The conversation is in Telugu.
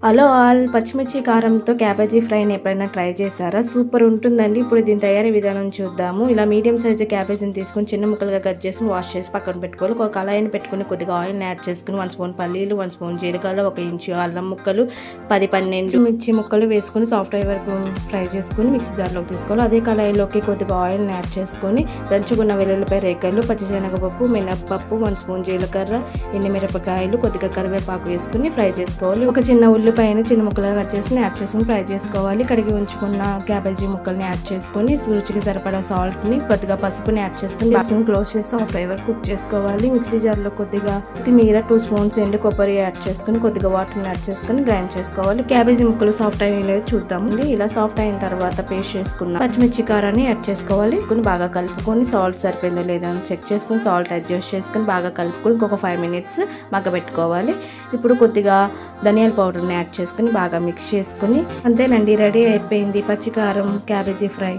హలో ఆల్, పచ్చిమిర్చి కారంతో క్యాబేజీ ఫ్రైని ఎప్పుడైనా ట్రై చేశారా? సూపర్ ఉంటుందండి. ఇప్పుడు దీని తయారీ విధానం చూద్దాము. ఇలా మీడియం సైజు క్యాబేజీని తీసుకొని చిన్న ముక్కలుగా కట్ చేసుకుని వాష్ చేసి పక్కన పెట్టుకోవాలి. ఒక కళాయిని పెట్టుకుని కొద్దిగా ఆయిల్ని యాడ్ చేసుకుని 1 స్పూన్ పల్లీలు, 1 స్పూన్ జీలకర్ర, 1 ఇంచు అల్లం ముక్కలు, 10-12 మిర్చి ముక్కలు వేసుకుని సాఫ్ట్ అయ్యే వరకు ఫ్రై చేసుకుని మిక్సీ జార్లోకి తీసుకోవాలి. అదే కళాయిలోకి కొద్దిగా ఆయిల్ని యాడ్ చేసుకొని దంచుకున్న వెల్లుల్లిపాయ రేకలు, పచ్చిశనగపప్పు, మినప్పప్పు, 1 స్పూన్ జీలకర్ర, ఎండుమిరపకాయలు, కొద్దిగా కరివేపాకు వేసుకుని ఫ్రై చేసుకోవాలి. ఒక చిన్న ఉల్లిపాయను చిన్న ముక్కలుగా కట్ చేసి యాడ్ చేసుకుని ఫ్రై చేసుకోవాలి. కడిగి ఉంచుకున్న క్యాబేజీ ముక్కల్ని యాడ్ చేసుకొని రుచికి సరిపడా సాల్ట్ని, కొద్దిగా పసుపుని యాడ్ చేసుకుని క్లోజ్ చేసి ఒక ఫ్లేవర్ కుక్ చేసుకోవాలి. మిక్సీ జార్లో కొద్దిగా కొత్తిమీర, 2 స్పూన్స్ ఎండు కొబ్బరి యాడ్ చేసుకుని కొద్దిగా వాటర్ని యాడ్ చేసుకుని గ్రైండ్ చేసుకోవాలి. క్యాబేజీ ముక్కలు సాఫ్ట్ అయ్యేది చూద్దామండి. ఇలా సాఫ్ట్ అయిన తర్వాత పేస్ట్ చేసుకున్న పచ్చిమిర్చి కారాన్ని యాడ్ చేసుకోవాలి. బాగా కలుపుకొని సాల్ట్ సరిపోయిందో లేదా అని చెక్ చేసుకుని సాల్ట్ అడ్జస్ట్ చేసుకుని బాగా కలుపుకొని ఇంకొక 5 మినిట్స్ మగ్గబెట్టుకోవాలి. ఇప్పుడు కొద్దిగా ధనియాల పౌడర్ని యాడ్ చేసుకుని బాగా మిక్స్ చేసుకుని అంతేనండి, రెడీ అయిపోయింది పచ్చికారం క్యాబేజీ ఫ్రై.